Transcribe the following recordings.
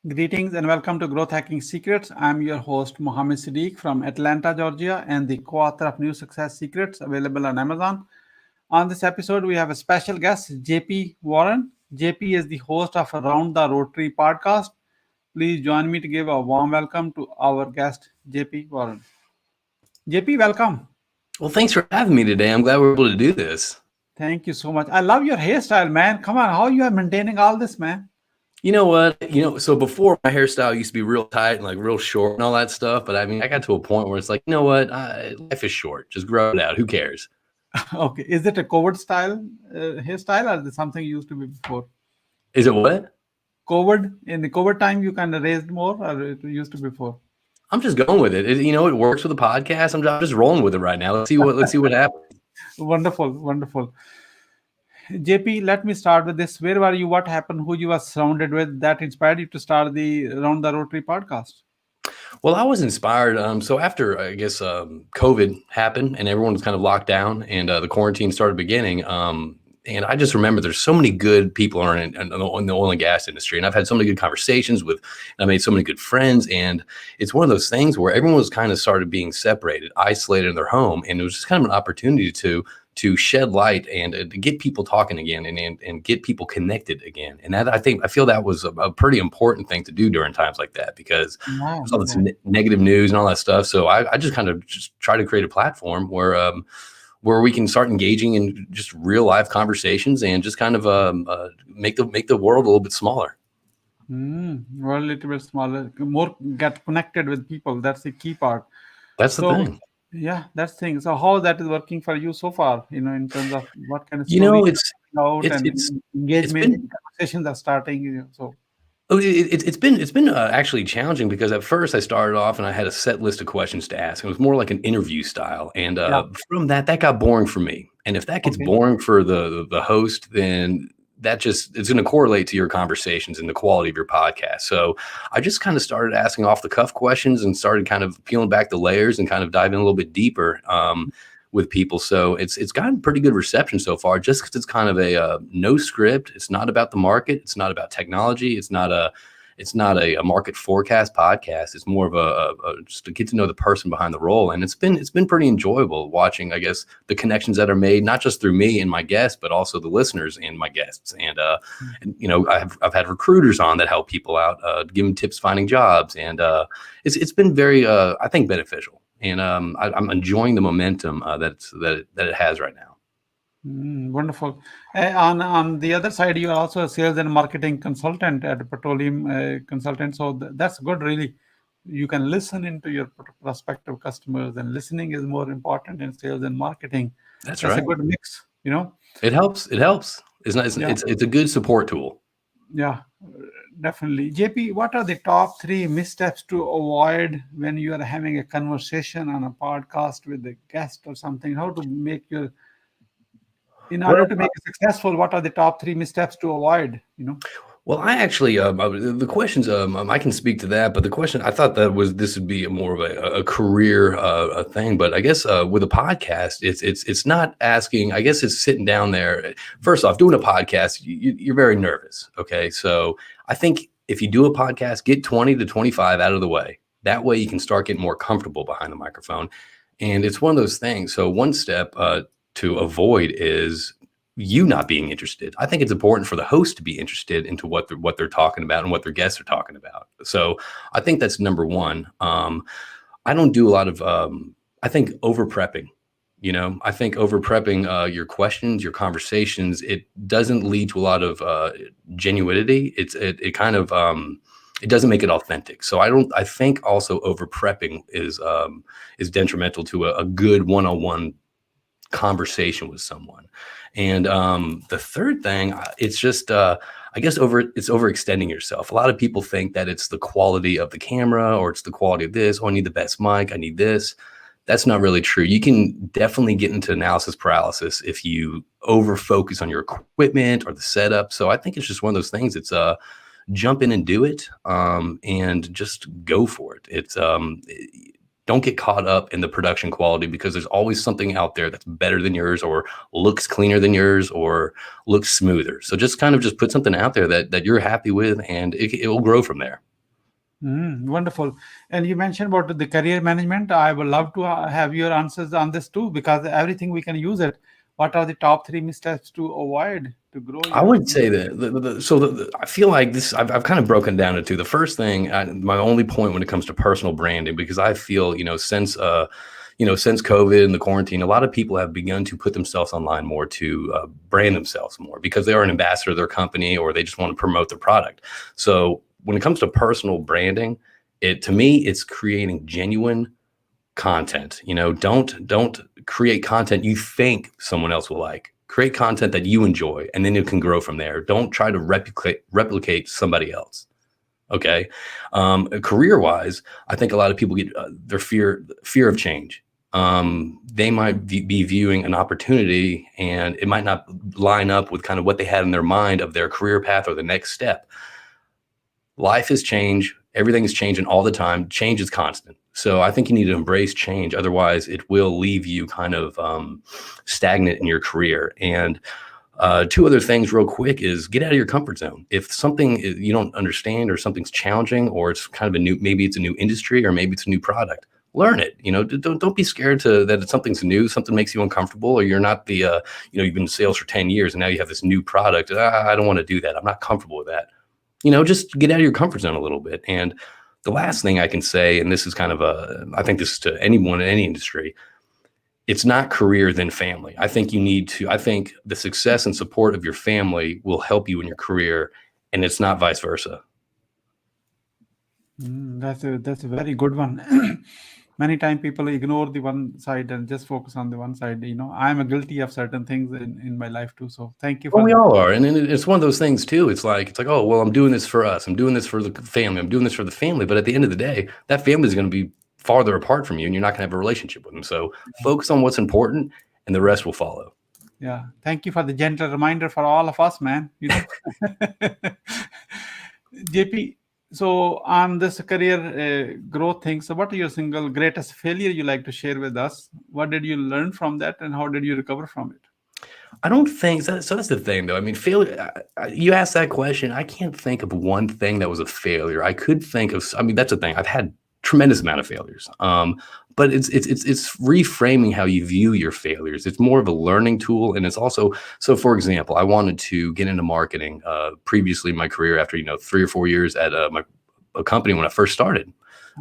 Greetings and welcome to Growth Hacking Secrets. I'm your host, Mohammed Siddique from Atlanta, Georgia, and the co author of New Success Secrets available on Amazon. On this episode, we have a special guest, JP Warren. JP is the host of Around the Rotary podcast. Please join me to give a warm welcome to our guest, JP Warren. JP, welcome. Well, thanks for having me today. I'm glad we're able to do this. Thank you so much. I love your hairstyle, man. Come on, how you are maintaining all this, man? You know what? So before my hairstyle used to be real tight and like real short and all that stuff. But I mean, I got to a point where it's like, you know what? Life is short. Just grow it out. Who cares? Okay. Is it a COVID style hairstyle or is it something you used to be before? Is it what? COVID, in the COVID time, you kind of raised more or it used to be before? I'm just going with it. It works with the podcast. I'm just rolling with it right now. Let's see what happens. Wonderful, wonderful. JP, let me start with this. Where were you? What happened? Who you were surrounded with that inspired you to start the Around the Rotary podcast? Well, I was inspired. So after, I guess, COVID happened and everyone was kind of locked down and the quarantine started beginning. And I just remember there's so many good people in the oil and gas industry. And I've had so many good conversations and I made so many good friends. And it's one of those things where everyone was kind of started being separated, isolated in their home. And it was just kind of an opportunity to shed light and to get people talking again and get people connected again. And that I feel that was a pretty important thing to do during times like that, because there's all this negative news and all that stuff. So I just kind of just try to create a platform where we can start engaging in just real life conversations and just kind of make the world a little bit smaller. World a little bit smaller, more get connected with people. That's the key part. That's the thing. Yeah, that's the thing. So how that is working for you so far, in terms of what kind of it's engagement, conversations are starting, so. Oh, it's been actually challenging because at first I started off and I had a set list of questions to ask. It was more like an interview style, and from that got boring for me. And if that gets boring for the host, then it's going to correlate to your conversations and the quality of your podcast. So I just kind of started asking off the cuff questions and started kind of peeling back the layers and kind of diving a little bit deeper with people. So it's gotten pretty good reception so far, just because it's kind of a no script. It's not about the market. It's not about technology. It's not a market forecast podcast. It's more of a just to get to know the person behind the role. And it's been pretty enjoyable watching, I guess, the connections that are made, not just through me and my guests, but also the listeners and my guests. And I've had recruiters on that help people out, give them tips finding jobs. And it's been very, I think, beneficial. And I'm enjoying the momentum that it has right now. Wonderful. On the other side, you are also a sales and marketing consultant at a petroleum consultant. So that's good, really. You can listen into your prospective customers, and listening is more important in sales and marketing. That's right. That's a good mix, It helps. It's a good support tool. Yeah, definitely. JP, what are the top 3 missteps to avoid when you are having a conversation on a podcast with a guest or something? How to make in order to make it successful, what are the top 3 missteps to avoid? Well, I actually, the questions, I can speak to that, but the question, I thought this would be more of a career thing, but I guess with a podcast, it's not asking, I guess it's sitting down there. First off, doing a podcast, you're very nervous. Okay. So I think if you do a podcast, get 20 to 25 out of the way. That way you can start getting more comfortable behind the microphone. And it's one of those things. So one step to avoid is you not being interested. I think it's important for the host to be interested into what they're talking about and what their guests are talking about. So I think that's number one. I don't do a lot of, I think over prepping, I think over prepping your questions, your conversations, it doesn't lead to a lot of genuinity. It kind of, it doesn't make it authentic. So I think also over prepping is detrimental to a good one-on-one conversation with someone. And the third thing, it's just I guess it's overextending yourself. A lot of people think that it's the quality of the camera or it's the quality of this. Oh, I need the best mic. I need this. That's not really true. You can definitely get into analysis paralysis if you over focus on your equipment or the setup. So I think it's just one of those things. It's jump in and do it, and just go for it. It's don't get caught up in the production quality, because there's always something out there that's better than yours or looks cleaner than yours or looks smoother. So just put something out there that you're happy with, and it will grow from there. Wonderful. And you mentioned about the career management. I would love to have your answers on this too, because everything we can use it. What are the top three missteps to avoid to grow I your would career? say that I feel like this. I've kind of broken down into the first thing. My only point when it comes to personal branding, because I feel since COVID and the quarantine, a lot of people have begun to put themselves online more to brand themselves more because they are an ambassador of their company or they just want to promote their product. So when it comes to personal branding, to me it's creating genuine content. Don't create content you think someone else will like. Create content that you enjoy, and then it can grow from there. Don't try to replicate somebody else. Okay. Career wise, I think a lot of people get their fear of change. They might be viewing an opportunity, and it might not line up with kind of what they had in their mind of their career path or the next step. Life is change. Everything is changing all the time. Change is constant. So I think you need to embrace change. Otherwise, it will leave you kind of stagnant in your career. And two other things real quick is get out of your comfort zone. If something you don't understand or something's challenging or it's kind of maybe it's a new industry or maybe it's a new product, learn it. Don't be scared that something's new, something makes you uncomfortable, or you're not you've been in sales for 10 years and now you have this new product. I don't want to do that. I'm not comfortable with that. Just get out of your comfort zone a little bit. And the last thing I can say, and this is kind of I think this is to anyone in any industry, it's not career then family. I think the success and support of your family will help you in your career, and it's not vice versa. That's a very good one. Many times people ignore the one side and just focus on the one side. I'm a guilty of certain things in my life too. So thank you Well, for we that. all are, and it's one of those things too. It's like, oh, well, I'm doing this for us. I'm doing this for the family. I'm doing this for the family. But at the end of the day, that family is going to be farther apart from you, and you're not going to have a relationship with them. So focus on what's important, and the rest will follow. Yeah. Thank you for the gentle reminder for all of us, man. JP, so on this career growth thing, so what are your single greatest failure you like to share with us? What did you learn from that and how did you recover from it? I don't think so. So that's the thing, though. I mean, failure. You asked that question. I can't think of one thing that was a failure. I could think of. I mean, that's the thing. I've had tremendous amount of failures. But it's reframing how you view your failures. It's more of a learning tool, and it's also so. For example, I wanted to get into marketing previously in my career after 3 or 4 years at a company when I first started.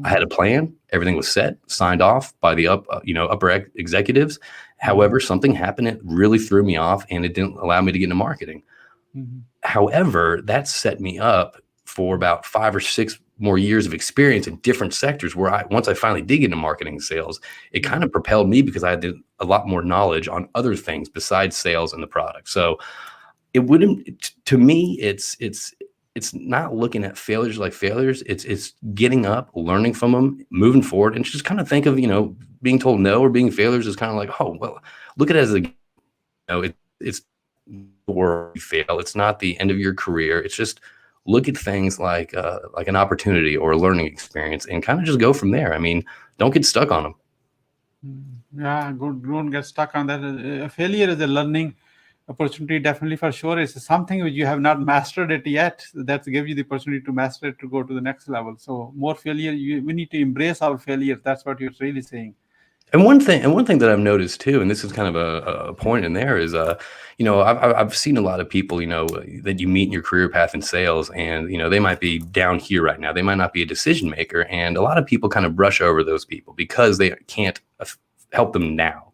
I had a plan. Everything was set, signed off by the upper executives. However, something happened that really threw me off, and it didn't allow me to get into marketing. Mhm. However, that set me up for about 5 or 6 more years of experience in different sectors where once I finally did get into marketing and sales, it kind of propelled me because I had a lot more knowledge on other things besides sales and the product. So it wouldn't, to me, it's not looking at failures like failures. It's getting up, learning from them, moving forward, and just kind of think of being told no or being failures is kind of like, oh well, look at it as it's where you fail. It's not the end of your career. It's just look at things like an opportunity or a learning experience and kind of just go from there. I mean, don't get stuck on them. Yeah, good. Don't get stuck on that. Failure is a learning opportunity, definitely for sure. It's something which you have not mastered it yet. That gives you the opportunity to master it to go to the next level. So more failure, we need to embrace our failure. That's what you're really saying. And one thing that I've noticed too, and this is kind of a point in there is, I've seen a lot of people, that you meet in your career path in sales, and they might be down here right now. They might not be a decision maker, and a lot of people kind of brush over those people because they can't help them now.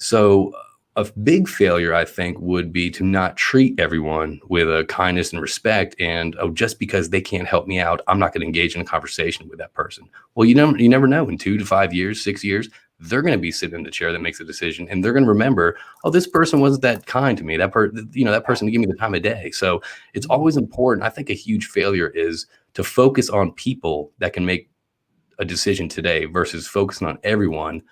So a big failure, I think, would be to not treat everyone with a kindness and respect. And just because they can't help me out, I'm not going to engage in a conversation with that person. Well, you never know. In 2 to 5 years, 6 years, they're going to be sitting in the chair that makes a decision, and they're going to remember, oh, this person wasn't that kind to me. That person to give me the time of day. So it's always important. I think a huge failure is to focus on people that can make a decision today versus focusing on everyone,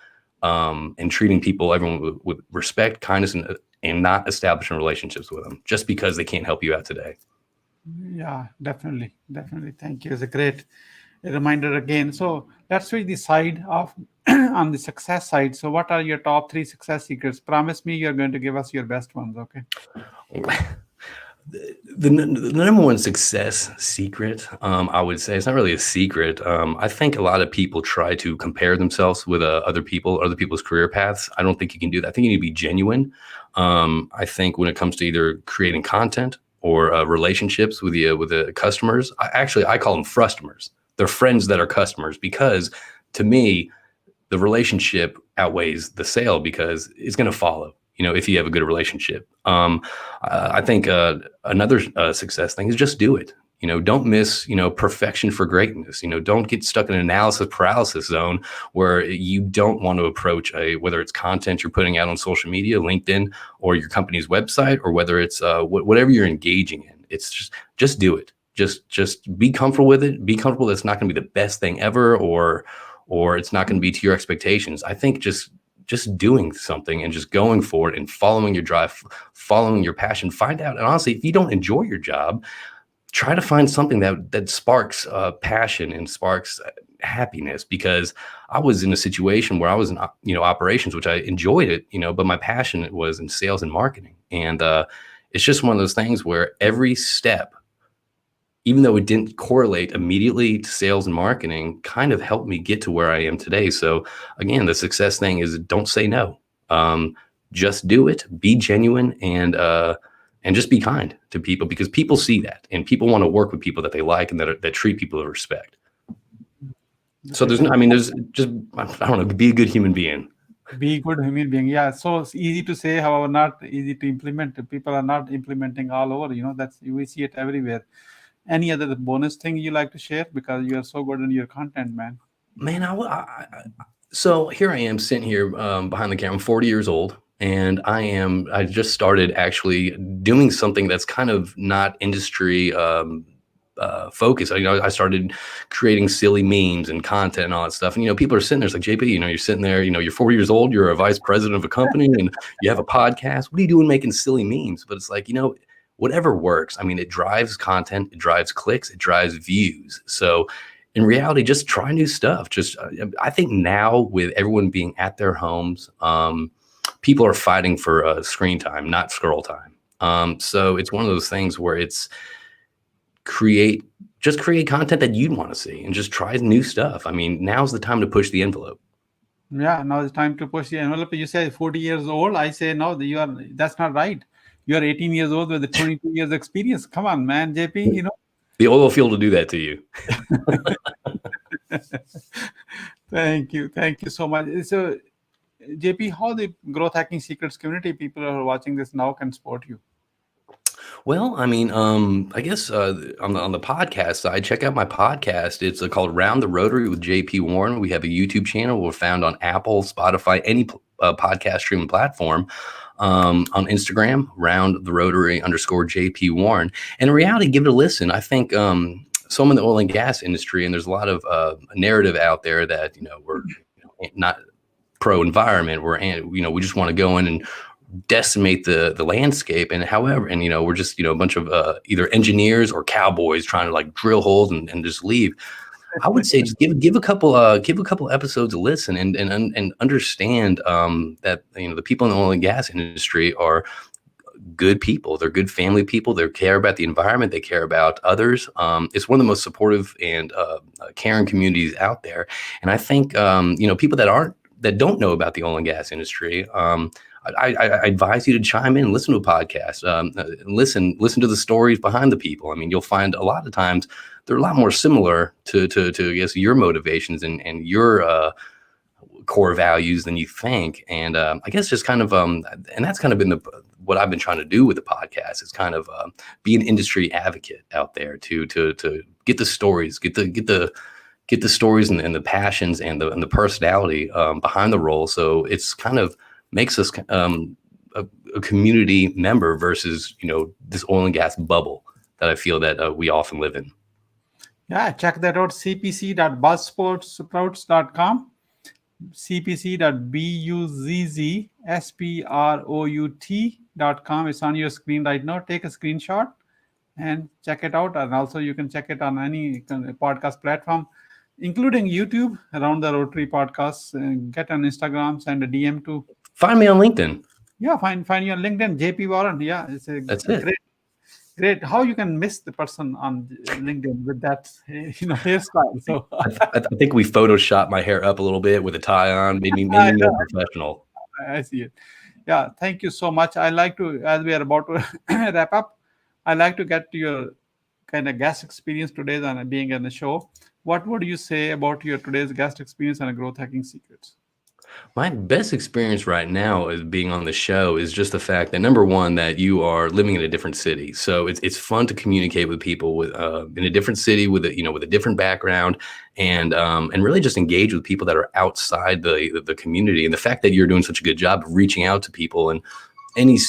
and treating everyone with respect, kindness, and not establishing relationships with them just because they can't help you out today. Yeah, definitely. Definitely. Thank you. It's a great reminder again. So let's switch the side of on the success side. So what are your top three success secrets? Promise me you're going to give us your best ones, okay? the number one success secret, I would say, it's not really a secret. I think a lot of people try to compare themselves with other people's career paths. I don't think you can do that. I think you need to be genuine. I think when it comes to either creating content or relationships with the customers, I call them frustomers. They're friends that are customers, because to me, the relationship outweighs the sale, because it's going to follow, if you have a good relationship. I think another success thing is just do it. Don't miss, perfection for greatness. Don't get stuck in an analysis paralysis zone where you don't want to approach whether it's content you're putting out on social media, LinkedIn, or your company's website, or whether it's whatever you're engaging in. It's just do it. Just be comfortable with it. Be comfortable that it's not going to be the best thing ever, or it's not going to be to your expectations. I think just doing something and just going for it and following your drive, following your passion. Find out, and honestly, if you don't enjoy your job, try to find something that sparks passion and sparks happiness. Because I was in a situation where I was in operations, which I enjoyed it, but my passion was in sales and marketing. And it's just one of those things where every step, even though it didn't correlate immediately to sales and marketing, kind of helped me get to where I am today. So again, the success thing is don't say no. Just do it, be genuine, and just be kind to people, because people see that, and people want to work with people that they like and that treat people with respect. So there's just, I don't know, be a good human being. Be a good human being. Yeah. So it's easy to say, however, not easy to implement. People are not implementing all over. We see it everywhere. Any other bonus thing you like to share, because you are so good in your content, man? Man, so here I am sitting here behind the camera. I'm 40 years old, and I just started actually doing something that's kind of not industry focused. I started creating silly memes and content and all that stuff. And, people are sitting there, it's like, JP, you're sitting there, you're 40 years old, you're a vice president of a company, and you have a podcast. What are you doing making silly memes? But it's like, whatever works. I mean, it drives content, it drives clicks, it drives views. So in reality, just try new stuff. I think now, with everyone being at their homes, people are fighting for screen time, not scroll time. So it's one of those things where it's create content that you'd want to see, and just try new stuff. I mean, now's the time to push the envelope. Yeah, now it's time to push the envelope. You say 40 years old. I say, no, that's not right. You are 18 years old with 22 years experience. Come on, man, JP, The oil field will do that to you. Thank you so much. So, JP, how the growth hacking secrets community people who are watching this now can support you? Well, I mean, I guess on the podcast side, check out my podcast. It's called Round the Rotary with JP Warren. We have a YouTube channel. We're found on Apple, Spotify, any podcast streaming platform. On Instagram, Round the Rotary _JP Warren. And in reality, give it a listen. I think some in the oil and gas industry, and there's a lot of narrative out there that we're not pro environment. We just want to go in and decimate the landscape. And we're just a bunch of either engineers or cowboys trying to like drill holes and just leave. I would say just give a couple episodes a listen and understand that the people in the oil and gas industry are good people. They're good family people. They care about the environment. They care about others. It's one of the most supportive and caring communities out there. And I think people that don't know about the oil and gas industry, I advise you to chime in, listen to a podcast, listen to the stories behind the people. I mean, you'll find a lot of times they're a lot more similar to I guess your motivations and your core values than you think. And I guess just kind of and that's kind of been what I've been trying to do with the podcast, is kind of be an industry advocate out there to get the stories, get the stories and the passions and the personality behind the role. So it's kind of makes us a community member versus this oil and gas bubble that I feel that we often live in. Yeah, check that out. cpc.buzzsprouts.com, cpc.buzzsprout.com. It's on your screen right now. Take a screenshot and check it out. And also you can check it on any podcast platform, including YouTube, Around the Rotary Podcast. Get on Instagram, send a DM to. Find me on LinkedIn. Yeah, find you on LinkedIn, JP Warren. Yeah, That's it. Great. How you can miss the person on LinkedIn with that, hairstyle? So I think we photoshopped my hair up a little bit with a tie on, made me I more know, professional. I see it. Yeah, thank you so much. I like to, as we are about to wrap up, I like to get to your kind of guest experience today and being on the show. What would you say about your today's guest experience and growth hacking secrets? My best experience right now is being on the show is just the fact that number one, that you are living in a different city. So it's fun to communicate with people with in a different city with with a different background and really just engage with people that are outside the community. And the fact that you're doing such a good job of reaching out to people and any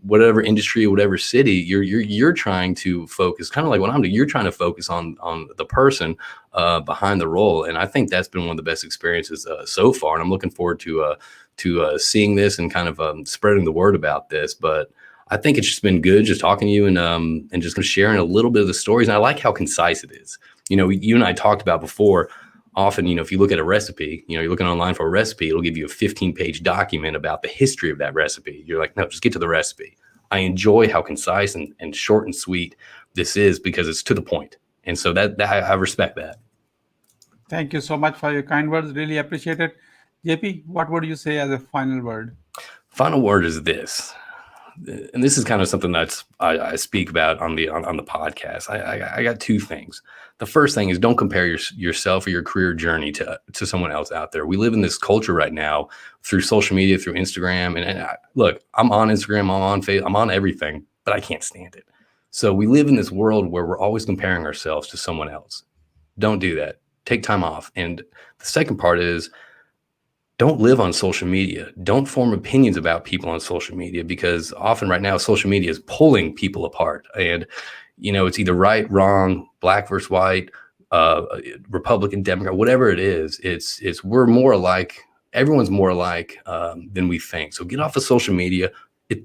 whatever industry, whatever city, you're trying to focus, kind of like what I'm doing. You're trying to focus on the person behind the role, and I think that's been one of the best experiences so far. And I'm looking forward to seeing this and kind of spreading the word about this. But I think it's just been good just talking to you and just sharing a little bit of the stories. And I like how concise it is. You and I talked about before. Often, if you look at a recipe, you're looking online for a recipe, it'll give you a 15-page document about the history of that recipe. You're like, no, just get to the recipe. I enjoy how concise and short and sweet this is because it's to the point. And so that I respect that. Thank you so much for your kind words. Really appreciate it. JP, what would you say as a final word? Final word is this. And this is kind of something that's I speak about on the podcast. I got two things. The first thing is don't compare yourself or your career journey to someone else out there. We live in this culture right now through social media, through Instagram, and look, I'm on Instagram, I'm on Facebook, I'm on everything, but I can't stand it. So we live in this world where we're always comparing ourselves to someone else. Don't do that. Take time off. And the second part is don't live on social media. Don't form opinions about people on social media, because often right now social media is pulling people apart. And it's either right, wrong, black versus white, Republican, Democrat, whatever it is. It's we're more alike. Everyone's more alike than we think. So get off of social media.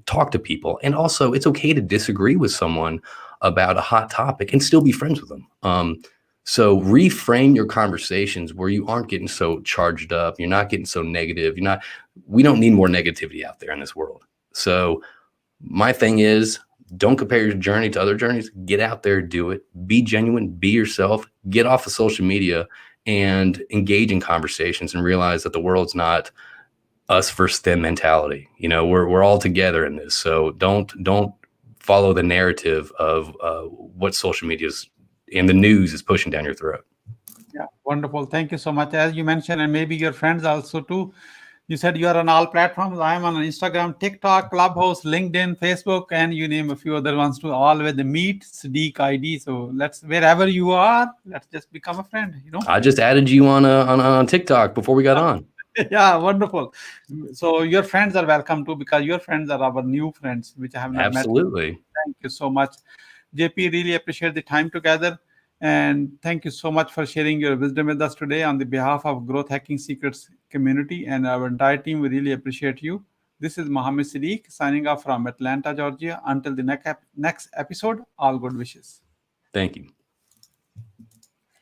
Talk to people, and also it's okay to disagree with someone about a hot topic and still be friends with them. So reframe your conversations where you aren't getting so charged up. You're not getting so negative. We don't need more negativity out there in this world. So my thing is, don't compare your journey to other journeys. Get out there, do it, be genuine, be yourself, get off of social media and engage in conversations and realize that the world's not us versus them mentality. We're all together in this. So don't follow the narrative of what social media is and the news is pushing down your throat. Yeah, wonderful. Thank you so much. As you mentioned, and maybe your friends also too, you said you are on all platforms. I am on Instagram, TikTok, Clubhouse, LinkedIn, Facebook, and you name a few other ones too, all with the Meet Siddique ID. So wherever you are, let's just become a friend, I just added you on TikTok before we got on. Yeah, wonderful. So your friends are welcome too, because your friends are our new friends, which I have not met. Absolutely. Thank you so much. JP, really appreciate the time together. And thank you so much for sharing your wisdom with us today on the behalf of Growth Hacking Secrets community and our entire team. We really appreciate you. This is Mohammed Siddique signing off from Atlanta, Georgia. Until the next episode, all good wishes. Thank you.